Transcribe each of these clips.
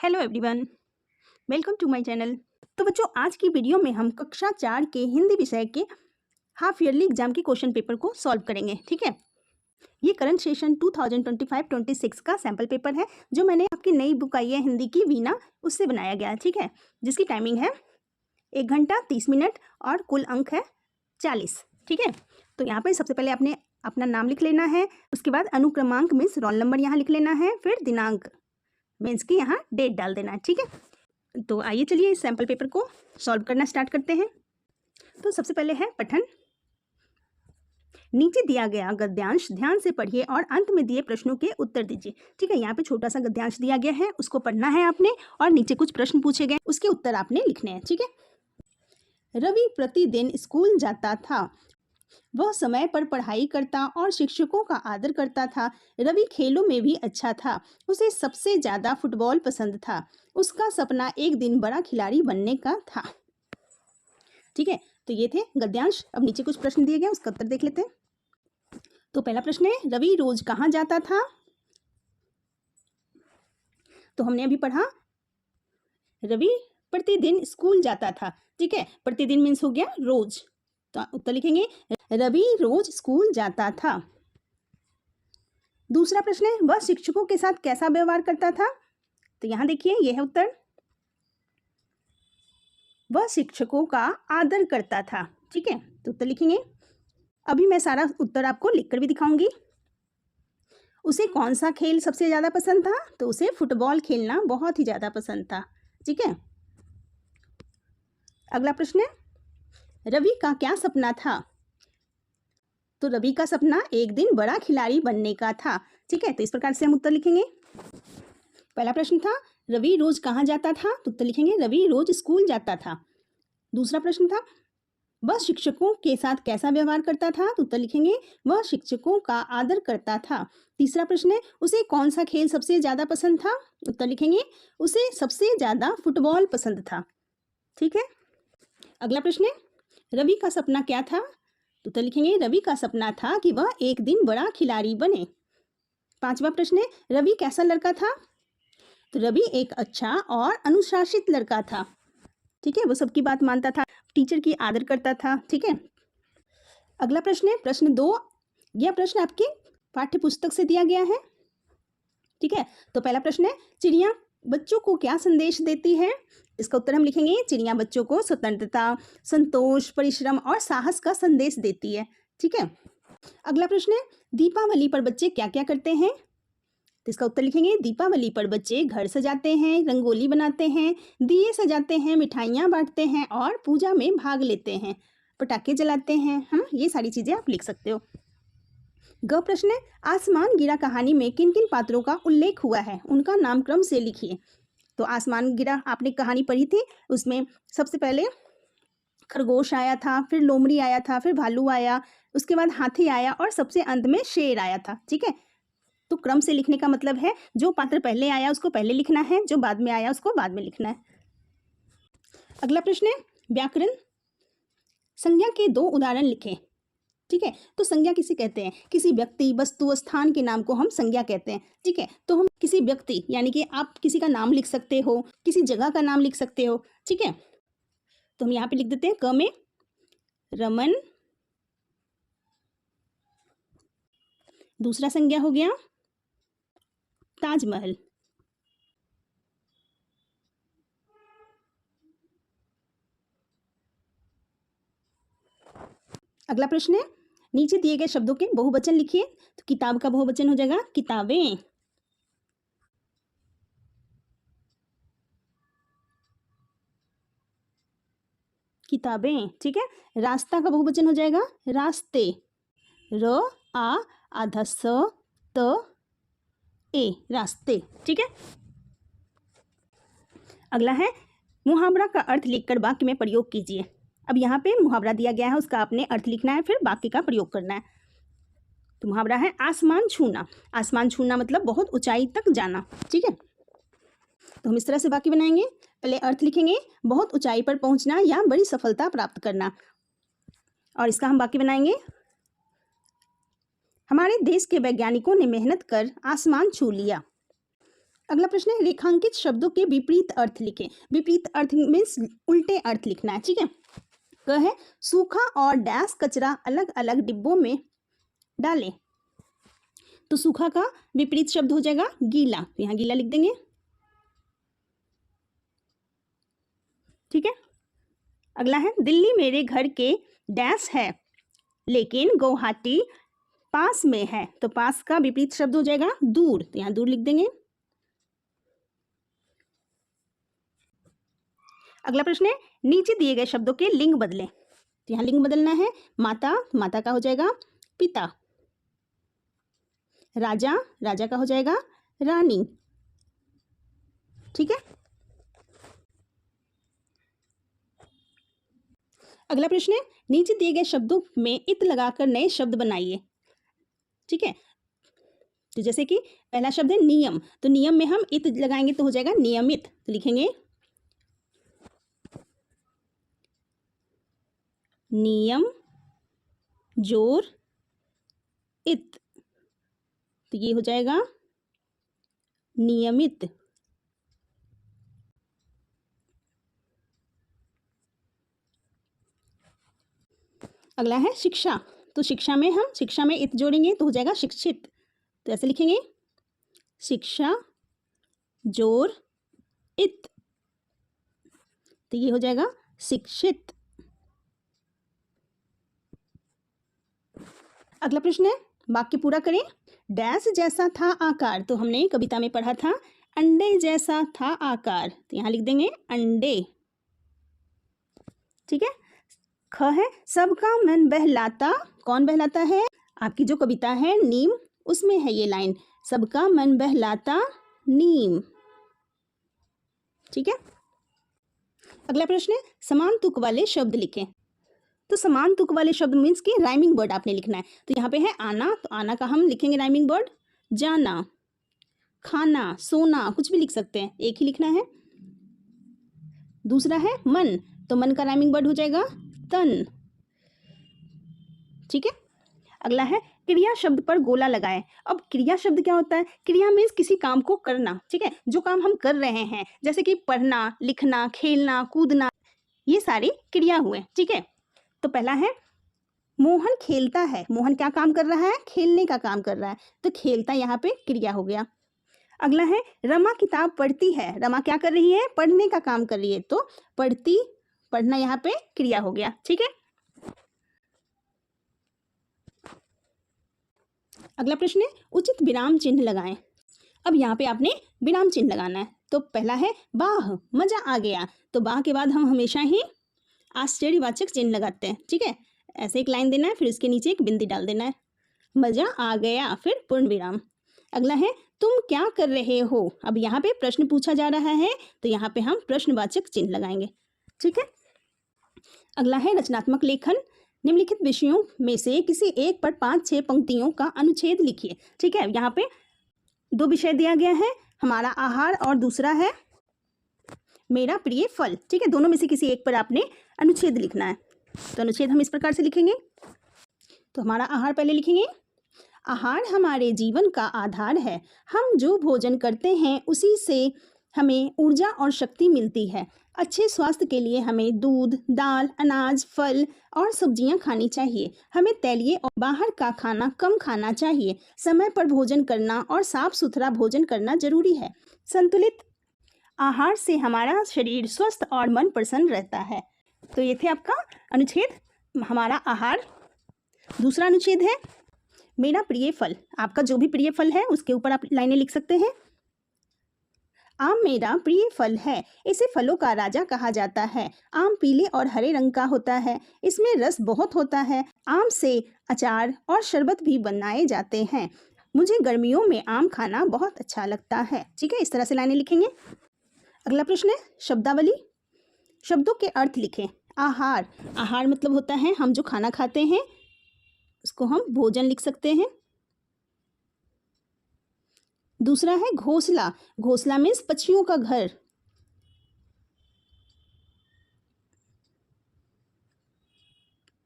Hello everyone, welcome to my channel. तो बच्चों, आज की वीडियो में हम कक्षा 4 के हिंदी विषय के हाफ ईयरली एग्जाम के क्वेश्चन पेपर को सॉल्व करेंगे। ठीक है, ये करंट सेशन 2025-26 का सैम्पल पेपर है जो मैंने आपकी नई बुक आई है हिंदी की वीना, उससे बनाया गया है। ठीक है, जिसकी टाइमिंग है 1 घंटा 30 मिनट और कुल अंक है 40। ठीक है, तो यहाँ पर सबसे पहले आपने अपना नाम लिख लेना है, उसके बाद अनुक्रमांक मीन्स रोल नंबर यहाँ लिख लेना है, फिर दिनांक मीन्स की यहाँ डेट डाल देना है। ठीक है, तो आइए चलिए इस सैम्पल पेपर को सॉल्व करना स्टार्ट करते हैं। तो सबसे पहले है पठन। नीचे दिया गया गद्यांश ध्यान से पढ़िए और अंत में दिए प्रश्नों के उत्तर दीजिए। ठीक है, यहाँ पे छोटा सा गद्यांश दिया गया है, उसको पढ़ना है आपने और नीचे कुछ प्रश्न पूछे गए, उसके उत्तर आपने लिखने हैं। ठीक है। रवि प्रतिदिन स्कूल जाता था, वह समय पर पढ़ाई करता और शिक्षकों का आदर करता था। रवि खेलों में भी अच्छा था, उसे सबसे ज़्यादा फुटबॉल पसंद था। उसका सपना एक दिन बड़ा खिलाड़ी बनने का था। ठीक है, तो ये थे गद्यांश। अब नीचे कुछ प्रश्न दिए गए, उसका उत्तर देख लेते हैं। तो पहला प्रश्न है, रवि रोज कहाँ जाता था? तो हमने अभी पढ़ा रवि प्रतिदिन स्कूल जाता था। ठीक है, प्रतिदिन मीन्स हो गया रोज, तो उत्तर लिखेंगे रवि रोज स्कूल जाता था। दूसरा प्रश्न है, वह शिक्षकों के साथ कैसा व्यवहार करता था? तो यहां देखिए यह है उत्तर, वह शिक्षकों का आदर करता था। ठीक है, तो उत्तर लिखेंगे। अभी मैं सारा उत्तर आपको लिखकर भी दिखाऊंगी। उसे कौन सा खेल सबसे ज्यादा पसंद था? तो उसे फुटबॉल खेलना बहुत ही ज्यादा पसंद था। ठीक है, अगला प्रश्न है, रवि का क्या सपना था? तो रवि का सपना एक दिन बड़ा खिलाड़ी बनने का था। ठीक है, तो इस प्रकार से हम उत्तर लिखेंगे। पहला प्रश्न था, रवि रोज कहाँ जाता था? तो उत्तर लिखेंगे रवि रोज स्कूल जाता था। दूसरा प्रश्न था, वह शिक्षकों के साथ कैसा व्यवहार करता था? तो उत्तर लिखेंगे वह शिक्षकों का आदर करता था। तीसरा प्रश्न है, उसे कौन सा खेल सबसे ज्यादा पसंद था? उत्तर लिखेंगे उसे सबसे ज्यादा फुटबॉल पसंद था। ठीक है, अगला प्रश्न है, रवि का सपना क्या था? तो उत्तर लिखेंगे रवि का सपना था कि वह एक दिन बड़ा खिलाड़ी बने। पांचवा प्रश्न है, रवि कैसा लड़का था? तो रवि एक अच्छा और अनुशासित लड़का था। ठीक है, वो सबकी बात मानता था, टीचर की आदर करता था। ठीक है, अगला प्रश्न है प्रश्न 2। यह प्रश्न आपके पाठ्य पुस्तक से दिया गया है। ठीक है, तो पहला प्रश्न है, चिड़िया बच्चों को क्या संदेश देती है? इसका उत्तर हम लिखेंगे चिड़िया बच्चों को स्वतंत्रता, संतोष, परिश्रम और साहस का संदेश देती है। ठीक है, अगला प्रश्न है, दीपावली पर बच्चे क्या क्या करते हैं? तो इसका उत्तर लिखेंगे दीपावली पर बच्चे घर सजाते हैं, रंगोली बनाते हैं, दिए सजाते हैं, मिठाइयाँ बांटते हैं और पूजा में भाग लेते हैं, पटाखे जलाते हैं। हम ये सारी चीज़ें आप लिख सकते हो। ग प्रश्न है, आसमान गिरा कहानी में किन किन पात्रों का उल्लेख हुआ है? उनका नामक्रम से लिखिए। तो आसमान गिरा आपने कहानी पढ़ी थी, उसमें सबसे पहले खरगोश आया था, फिर लोमड़ी आया था, फिर भालू आया, उसके बाद हाथी आया और सबसे अंत में शेर आया था। ठीक है, तो क्रम से लिखने का मतलब है जो पात्र पहले आया उसको पहले लिखना है, जो बाद में आया उसको बाद में लिखना है। अगला प्रश्न है, व्याकरण। संज्ञा के 2 उदाहरण लिखें। ठीक है, तो संज्ञा किसे कहते हैं? किसी व्यक्ति, वस्तु, स्थान के नाम को हम संज्ञा कहते हैं। ठीक है, तो हम किसी व्यक्ति यानी कि आप किसी का नाम लिख सकते हो, किसी जगह का नाम लिख सकते हो। ठीक है, तो हम यहाँ पे लिख देते हैं क में रमन। दूसरा संज्ञा हो गया ताजमहल। अगला प्रश्न है, नीचे दिए गए शब्दों के बहुवचन लिखिए। तो किताब का बहुवचन हो जाएगा किताबें। किताबें। ठीक है, रास्ता का बहुवचन हो जाएगा रास्ते, र आ आधा स त ए, रास्ते। ठीक है, अगला है, मुहावरा का अर्थ लिखकर वाक्य में प्रयोग कीजिए। अब यहाँ पे मुहावरा दिया गया है, उसका आपने अर्थ लिखना है, फिर वाक्य का प्रयोग करना है। तो मुहावरा है आसमान छूना। आसमान छूना मतलब बहुत ऊंचाई तक जाना। ठीक है, तो हम इस तरह से वाक्य बनाएंगे। पहले अर्थ लिखेंगे बहुत ऊंचाई पर पहुंचना या बड़ी सफलता प्राप्त करना, और इसका हम वाक्य बनाएंगे, हमारे देश के वैज्ञानिकों ने मेहनत कर आसमान छू लिया। अगला प्रश्न है रेखांकित शब्दों के विपरीत अर्थ लिखें। विपरीत अर्थ मीन्स उल्टे अर्थ लिखना है, ठीक है। क है सूखा और डैश कचरा अलग अलग डिब्बों में डालें। तो सूखा का विपरीत शब्द हो जाएगा गीला, तो यहाँ गीला लिख देंगे, ठीक है। अगला है दिल्ली मेरे घर के डैश है लेकिन गुवाहाटी पास में है। तो पास का विपरीत शब्द हो जाएगा दूर, तो यहाँ दूर लिख देंगे। अगला प्रश्न है नीचे दिए गए शब्दों के लिंग बदलें। तो यहाँ लिंग बदलना है माता, माता का हो जाएगा पिता, राजा, राजा का हो जाएगा रानी, ठीक है। अगला प्रश्न है नीचे दिए गए शब्दों में इत लगाकर नए शब्द बनाइए, ठीक है। तो जैसे कि पहला शब्द है नियम, तो नियम में हम इत लगाएंगे तो हो जाएगा नियमित, तो लिखेंगे नियम जोर इत, तो ये हो जाएगा नियमित। अगला है शिक्षा, तो शिक्षा में हम शिक्षा में इत जोड़ेंगे तो हो जाएगा शिक्षित, तो ऐसे लिखेंगे शिक्षा जोर इत, तो ये हो जाएगा शिक्षित। अगला प्रश्न है वाक्य पूरा करें। डैश जैसा था आकार, तो हमने कविता में पढ़ा था अंडे जैसा था आकार, तो यहाँ लिख देंगे अंडे, ठीक है। ख है सबका मन बहलाता, कौन बहलाता है? आपकी जो कविता है नीम, उसमें है ये लाइन, सबका मन बहलाता नीम, ठीक है। अगला प्रश्न है समान तुक वाले शब्द लिखें। तो समान तुक वाले शब्द मीन्स कि राइमिंग वर्ड आपने लिखना है। तो यहाँ पे है आना, तो आना का हम लिखेंगे राइमिंग वर्ड जाना, खाना, सोना, कुछ भी लिख सकते हैं, एक ही लिखना है। दूसरा है मन, तो मन का राइमिंग वर्ड हो जाएगा तन, ठीक है। अगला है क्रिया शब्द पर गोला लगाएं। अब क्रिया शब्द क्या होता है? क्रिया मीन्स किसी काम को करना, ठीक है, जो काम हम कर रहे हैं, जैसे कि पढ़ना, लिखना, खेलना, कूदना, ये सारी क्रिया हुए, ठीक है। तो पहला है मोहन खेलता है, मोहन क्या काम कर रहा है? खेलने का काम कर रहा है, तो खेलता यहाँ पे क्रिया हो गया। अगला है रमा किताब पढ़ती है, रमा क्या कर रही है? पढ़ने का काम कर रही है, तो पढ़ती, पढ़ना यहाँ पे क्रिया हो गया, ठीक है। अगला प्रश्न है उचित विराम चिन्ह लगाएं। अब यहाँ पे आपने विराम चिन्ह लगाना है। तो पहला है वाह मजा आ गया, तो वाह के बाद हम हमेशा ही आश्चर्यवाचक चिन्ह लगाते हैं, ठीक है। ऐसे एक लाइन देना है, फिर उसके नीचे एक बिंदी डाल देना है, मजा आ गया, फिर पूर्ण विराम। अगला है तुम क्या कर रहे हो। अब यहाँ पे प्रश्न पूछा जा रहा है, तो यहाँ पे हम प्रश्नवाचक चिन्ह लगाएंगे, ठीक है। अगला है रचनात्मक लेखन। निम्नलिखित विषयों में से किसी एक पर 5-6 पंक्तियों का अनुच्छेद लिखिए, ठीक है। यहाँ पे 2 विषय दिया गया है, हमारा आहार और दूसरा है मेरा प्रिय फल, ठीक है। दोनों में से किसी एक पर आपने अनुच्छेद लिखना है। तो अनुच्छेद हम इस प्रकार से लिखेंगे। तो हमारा आहार पहले लिखेंगे, आहार हमारे जीवन का आधार है, हम जो भोजन करते हैं उसी से हमें ऊर्जा और शक्ति मिलती है। अच्छे स्वास्थ्य के लिए हमें दूध, दाल, अनाज, फल और सब्जियां खानी चाहिए। हमें तैलीय और बाहर का खाना कम खाना चाहिए। समय पर भोजन करना और साफ सुथरा भोजन करना जरूरी है। संतुलित आहार से हमारा शरीर स्वस्थ और मन प्रसन्न रहता है। तो ये थे आपका अनुच्छेद, हमारा आहार। दूसरा अनुच्छेद है मेरा प्रिय फल। आपका जो भी प्रिय फल है उसके ऊपर आप लाइनें लिख सकते हैं। आम मेरा प्रिय फल है, इसे फलों का राजा कहा जाता है। आम पीले और हरे रंग का होता है, इसमें रस बहुत होता है। आम से अचार और शरबत भी बनाए जाते हैं। मुझे गर्मियों में आम खाना बहुत अच्छा लगता है, ठीक है। इस तरह से लाइनें लिखेंगे। अगला प्रश्न है शब्दावली। शब्दों के अर्थ लिखें। आहार, आहार मतलब होता है हम जो खाना खाते हैं उसको हम भोजन लिख सकते हैं। दूसरा है घोंसला, घोंसला मीन्स पक्षियों का घर।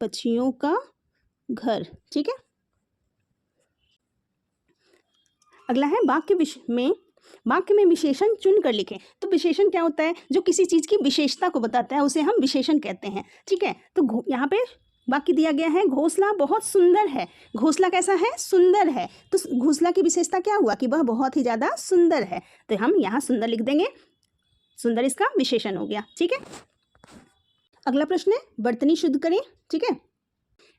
पक्षियों का घर, ठीक है। अगला है वाक्य में वाक्य में विशेषण चुन कर लिखें। तो विशेषण क्या होता है? जो किसी चीज़ की विशेषता को बताता है उसे हम विशेषण कहते हैं। ठीक है, तो यहाँ पे वाक्य दिया गया है, घोंसला बहुत सुंदर है। घोंसला कैसा है? सुंदर है। तो घोंसला की विशेषता क्या हुआ कि वह बहुत ही ज़्यादा सुंदर है। तो हम यहाँ सुंदर लिख देंगे, सुंदर इसका विशेषण हो गया। ठीक है, अगला प्रश्न है, वर्तनी शुद्ध करें। ठीक है,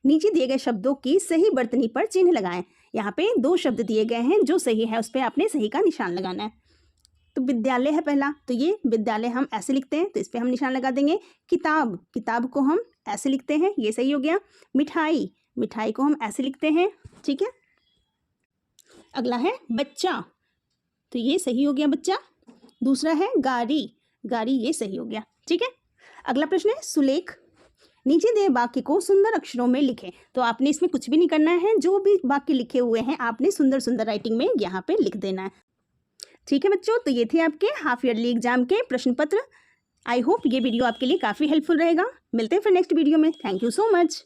नीचे दिए गए शब्दों की सही वर्तनी पर चिन्ह लगाएं। यहाँ पे 2 शब्द दिए गए हैं, जो सही है उस पर आपने सही का निशान लगाना है। तो विद्यालय है पहला, तो ये विद्यालय हम ऐसे लिखते हैं, तो इस पर हम निशान लगा देंगे। किताब, किताब को हम ऐसे लिखते हैं, ये सही हो गया। मिठाई, मिठाई को हम ऐसे लिखते हैं। ठीक है, अगला है बच्चा, तो ये सही हो गया बच्चा। दूसरा है गाड़ी, गाड़ी ये सही हो गया। ठीक है, अगला प्रश्न है सुलेख, नीचे दिए वाक्य को सुंदर अक्षरों में लिखें। तो आपने इसमें कुछ भी नहीं करना है, जो भी वाक्य लिखे हुए हैं आपने सुंदर सुंदर राइटिंग में यहाँ पे लिख देना है। ठीक है बच्चों, तो ये थे आपके हाफ ईयरली एग्जाम के प्रश्न पत्र। आई होप ये वीडियो आपके लिए काफ़ी हेल्पफुल रहेगा। मिलते हैं फिर नेक्स्ट वीडियो में। Thank you so much.